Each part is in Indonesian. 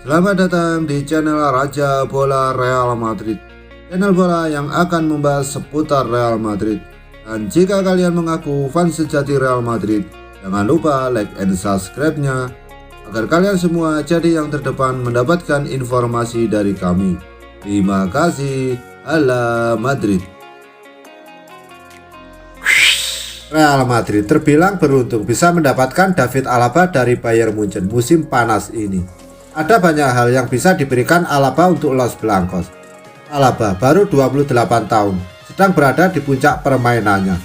Selamat datang di channel Raja Bola Real Madrid, channel bola yang akan membahas seputar Real Madrid. Dan jika kalian mengaku fans sejati Real Madrid, jangan lupa like and subscribe-nya agar kalian semua jadi yang terdepan mendapatkan informasi dari kami. Terima kasih. Hala Madrid. Real Madrid terbilang beruntung bisa mendapatkan David Alaba dari Bayern Munchen musim panas ini. Ada banyak hal yang bisa diberikan Alaba untuk Los Blancos. Alaba baru 28 tahun, sedang berada di puncak permainannya.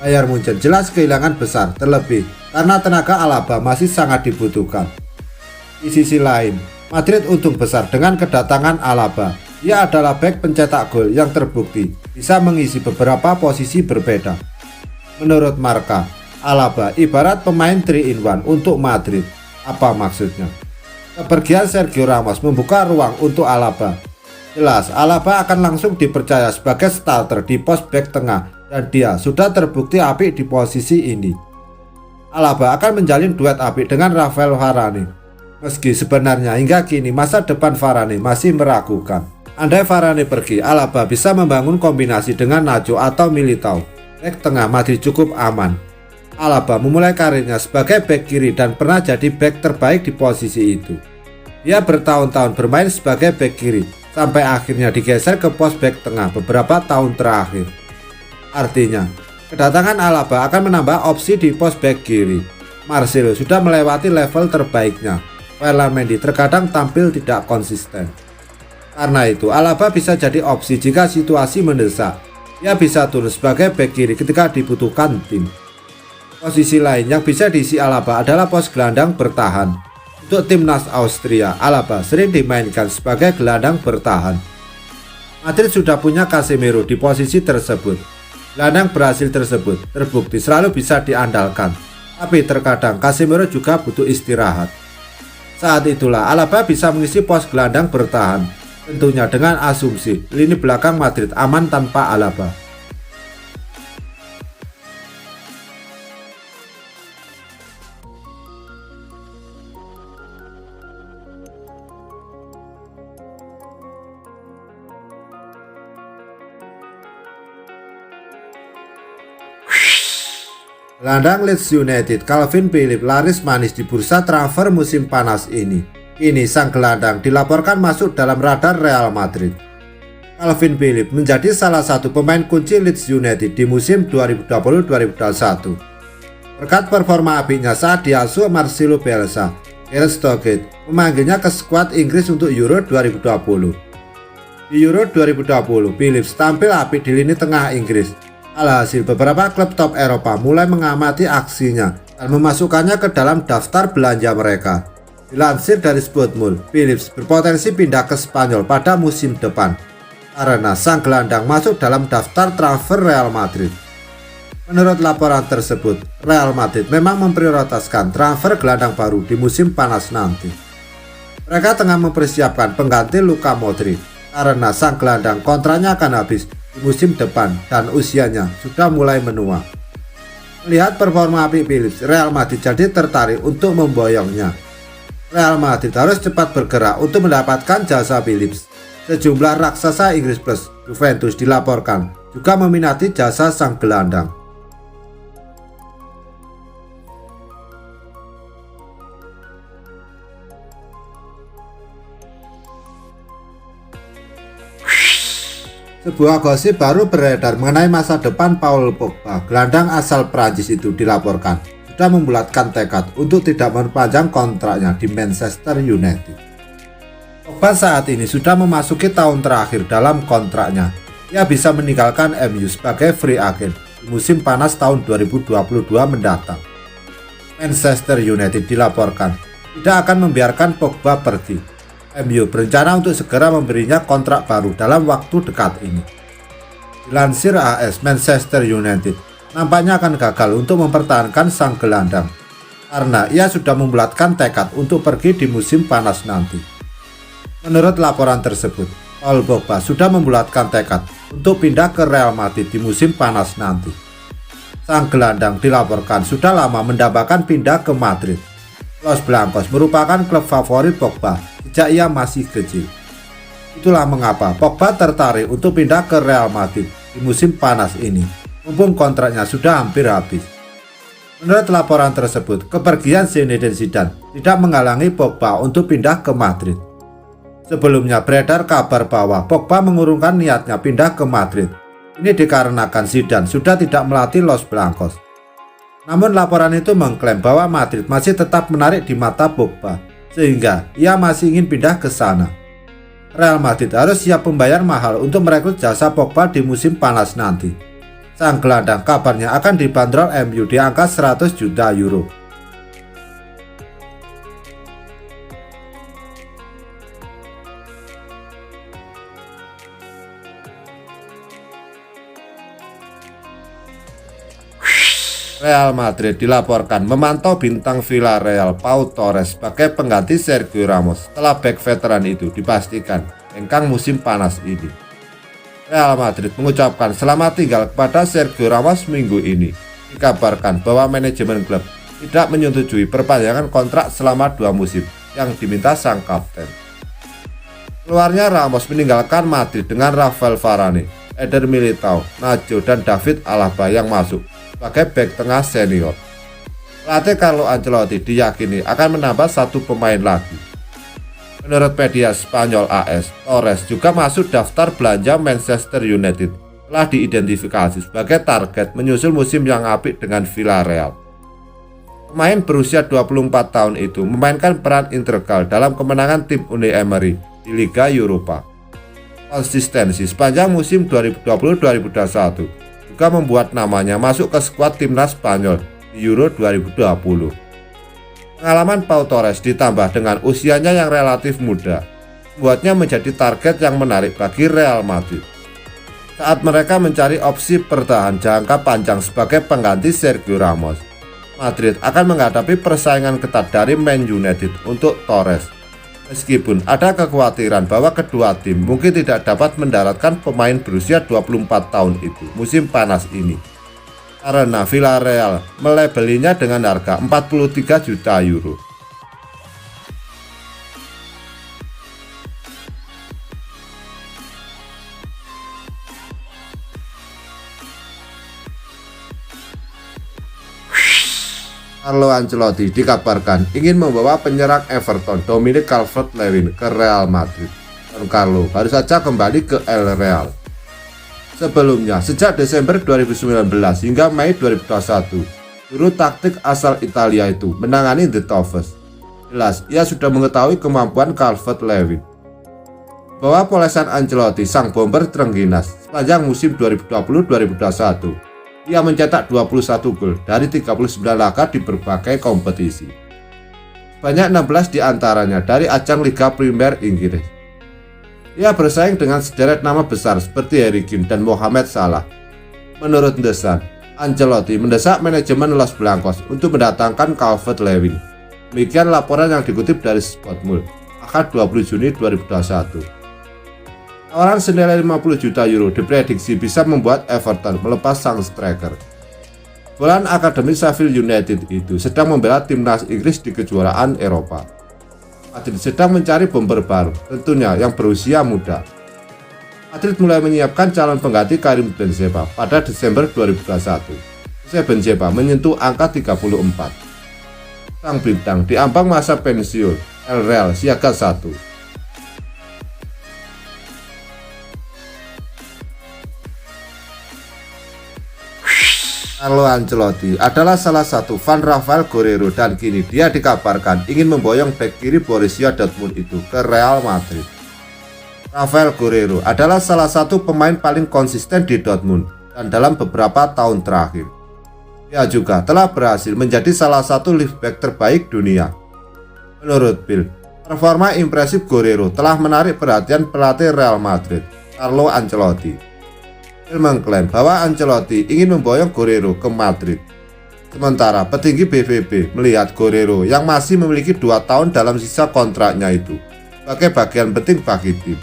Bayern Munchen jelas kehilangan besar, terlebih karena tenaga Alaba masih sangat dibutuhkan. Di sisi lain, Madrid untung besar dengan kedatangan Alaba. Dia adalah bek pencetak gol yang terbukti bisa mengisi beberapa posisi berbeda. Menurut Marca, Alaba ibarat pemain 3-in-1 untuk Madrid. Apa maksudnya? Kepergian Sergio Ramos membuka ruang untuk Alaba. Jelas, Alaba akan langsung dipercaya sebagai starter di pos bek tengah dan dia sudah terbukti apik di posisi ini. Alaba akan menjalin duet apik dengan Rafael Varane. Meski sebenarnya hingga kini masa depan Varane masih meragukan. Andai Varane pergi, Alaba bisa membangun kombinasi dengan Nacho atau Militao. Bek tengah Madrid cukup aman. Alaba memulai karirnya sebagai bek kiri dan pernah jadi bek terbaik di posisi itu. Dia bertahun-tahun bermain sebagai bek kiri sampai akhirnya digeser ke pos bek tengah beberapa tahun terakhir. Artinya, kedatangan Alaba akan menambah opsi di pos bek kiri. Marcelo sudah melewati level terbaiknya. Ferland Mendy terkadang tampil tidak konsisten. Karena itu, Alaba bisa jadi opsi jika situasi mendesak. Dia bisa turun sebagai bek kiri ketika dibutuhkan tim. Posisi lain yang bisa diisi Alaba adalah pos gelandang bertahan. Untuk timnas Austria, Alaba sering dimainkan sebagai gelandang bertahan. Madrid sudah punya Casemiro di posisi tersebut. Gelandang Brasil tersebut terbukti selalu bisa diandalkan. Tapi terkadang Casemiro juga butuh istirahat. Saat itulah Alaba bisa mengisi pos gelandang bertahan. Tentunya dengan asumsi lini belakang Madrid aman tanpa Alaba. Gelandang Leeds United Calvin Phillips laris manis di bursa transfer musim panas ini. Kini sang gelandang dilaporkan masuk dalam radar Real Madrid. Calvin Phillips menjadi salah satu pemain kunci Leeds United di musim 2020-2021. Berkat performa apiknya saat diasuh Marcelo Bielsa, Gareth Southgate memanggilnya ke skuad Inggris untuk Euro 2020. Di Euro 2020, Phillips tampil apik di lini tengah Inggris. Alhasil beberapa klub top Eropa mulai mengamati aksinya dan memasukkannya ke dalam daftar belanja mereka. Dilansir dari Spotmul, Phillips berpotensi pindah ke Spanyol pada musim depan karena sang gelandang masuk dalam daftar transfer Real Madrid. Menurut laporan tersebut, Real Madrid memang memprioritaskan transfer gelandang baru di musim panas nanti. Mereka tengah mempersiapkan pengganti Luka Modric karena sang gelandang kontraknya akan habis di musim depan dan usianya sudah mulai menua. Melihat performa apik Phillips, Real Madrid jadi tertarik untuk memboyongnya. Real Madrid harus cepat bergerak untuk mendapatkan jasa Phillips. Sejumlah raksasa Inggris plus Juventus dilaporkan juga meminati jasa sang gelandang. Sebuah gosip baru beredar mengenai masa depan Paul Pogba. Gelandang asal Prancis itu dilaporkan sudah membulatkan tekad untuk tidak memperpanjang kontraknya di Manchester United. Pogba saat ini sudah memasuki tahun terakhir dalam kontraknya. Ia bisa meninggalkan MU sebagai free agent di musim panas tahun 2022 mendatang. Manchester United dilaporkan tidak akan membiarkan Pogba pergi. MU berencana untuk segera memberinya kontrak baru dalam waktu dekat ini. Dilansir AS, Manchester United nampaknya akan gagal untuk mempertahankan sang gelandang karena ia sudah membulatkan tekad untuk pergi di musim panas nanti. Menurut laporan tersebut, Paul Pogba sudah membulatkan tekad untuk pindah ke Real Madrid di musim panas nanti. Sang gelandang dilaporkan sudah lama mendambakan pindah ke Madrid. Los Blancos merupakan klub favorit Pogba sejak ia masih kecil. Itulah mengapa Pogba tertarik untuk pindah ke Real Madrid di musim panas ini, mumpung kontraknya sudah hampir habis. Menurut laporan tersebut, kepergian Zinedine Zidane tidak menghalangi Pogba untuk pindah ke Madrid. Sebelumnya beredar kabar bahwa Pogba mengurungkan niatnya pindah ke Madrid. Ini dikarenakan Zidane sudah tidak melatih Los Blancos. Namun laporan itu mengklaim bahwa Madrid masih tetap menarik di mata Pogba, sehingga ia masih ingin pindah ke sana. Real Madrid harus siap membayar mahal untuk merekrut jasa Pogba di musim panas nanti. Sang gelandang kabarnya akan dibanderol MU di angka 100 juta euro. Real Madrid dilaporkan memantau bintang Villarreal Pau Torres sebagai pengganti Sergio Ramos setelah bek veteran itu dipastikan hengkang musim panas ini. Real Madrid mengucapkan selamat tinggal kepada Sergio Ramos minggu ini. Dikabarkan bahwa manajemen klub tidak menyetujui perpanjangan kontrak selama 2 musim yang diminta sang kapten. Keluarnya Ramos meninggalkan Madrid dengan Rafael Varane, Eder Militao, Nacho, dan David Alaba yang masuk sebagai bek tengah senior. Pelatih Carlo Ancelotti diyakini akan menambah 1 pemain lagi. Menurut media Spanyol AS, Torres juga masuk daftar belanja Manchester United telah diidentifikasi sebagai target menyusul musim yang apik dengan Villarreal. Pemain berusia 24 tahun itu memainkan peran integral dalam kemenangan tim Unai Emery di Liga Eropa. Konsistensi sepanjang musim 2020-2021 juga membuat namanya masuk ke skuad timnas Spanyol di Euro 2020. Pengalaman Pau Torres ditambah dengan usianya yang relatif muda, membuatnya menjadi target yang menarik bagi Real Madrid. Saat mereka mencari opsi bertahan jangka panjang sebagai pengganti Sergio Ramos, Madrid akan menghadapi persaingan ketat dari Man United untuk Torres. Meskipun ada kekhawatiran bahwa kedua tim mungkin tidak dapat mendaratkan pemain berusia 24 tahun itu musim panas ini, karena Villarreal melabelinya dengan harga 43 juta euro. Carlo Ancelotti dikabarkan ingin membawa penyerang Everton Dominic Calvert-Lewin ke Real Madrid, dan Carlo baru saja kembali ke El Real. Sebelumnya, sejak Desember 2019 hingga Mei 2021, juru taktik asal Italia itu menangani The Toffees. Jelas, ia sudah mengetahui kemampuan Calvert-Lewin. Bahwa polesan Ancelotti, sang bomber terengginas sepanjang musim 2020-2021. Ia mencetak 21 gol dari 39 laga di berbagai kompetisi. Banyak 16 diantaranya dari ajang Liga Premier Inggris. Ia bersaing dengan sederet nama besar seperti Harry Kane dan Mohamed Salah. Menurut The Sun, Ancelotti mendesak manajemen Los Blancos untuk mendatangkan Calvert-Lewin. Demikian laporan yang dikutip dari Sportmul, Ahad 20 Juni 2021. Tawaran senilai 50 juta euro diprediksi bisa membuat Everton melepas sang striker. Bolan Akademi Sheffield United itu sedang membela timnas Inggris di kejuaraan Eropa. Madrid sedang mencari bomber baru, tentunya yang berusia muda. Madrid mulai menyiapkan calon pengganti Karim Benzema pada Desember 2021. Usai Benzema menyentuh angka 34. Sang bintang diambang masa pensiun, El Real siaga 1. Carlo Ancelotti adalah salah satu fan Rafael Guerreiro dan kini dia dikabarkan ingin memboyong bek kiri Borussia Dortmund itu ke Real Madrid. Rafael Guerreiro adalah salah satu pemain paling konsisten di Dortmund dan dalam beberapa tahun terakhir. Dia juga telah berhasil menjadi salah satu left back terbaik dunia. Menurut Bill, performa impresif Guerreiro telah menarik perhatian pelatih Real Madrid, Carlo Ancelotti. Bill mengklaim bahwa Ancelotti ingin memboyong Guerreiro ke Madrid. Sementara petinggi BVB melihat Guerreiro yang masih memiliki 2 tahun dalam sisa kontraknya itu sebagai bagian penting bagi tim.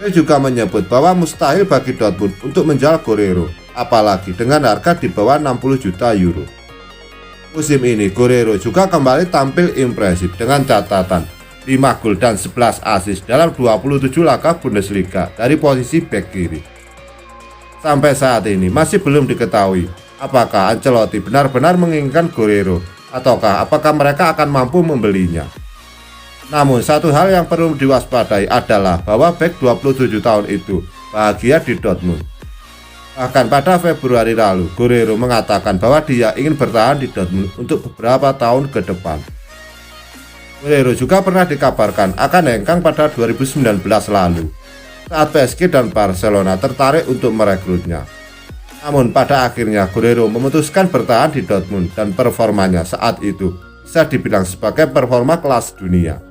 Dia juga menyebut bahwa mustahil bagi Dortmund untuk menjual Guerreiro, apalagi dengan harga di bawah 60 juta euro. Musim ini Guerreiro juga kembali tampil impresif dengan catatan 5 gol dan 11 assist dalam 27 laga Bundesliga dari posisi bek kiri. Sampai saat ini masih belum diketahui apakah Ancelotti benar-benar menginginkan Guerreiro ataukah apakah mereka akan mampu membelinya. Namun satu hal yang perlu diwaspadai adalah bahwa bek 27 tahun itu bahagia di Dortmund. Bahkan pada Februari lalu, Guerreiro mengatakan bahwa dia ingin bertahan di Dortmund untuk beberapa tahun ke depan. Guerreiro juga pernah dikabarkan akan hengkang pada 2019 lalu, saat PSG dan Barcelona tertarik untuk merekrutnya. Namun pada akhirnya Guerreiro memutuskan bertahan di Dortmund dan performanya saat itu bisa dibilang sebagai performa kelas dunia.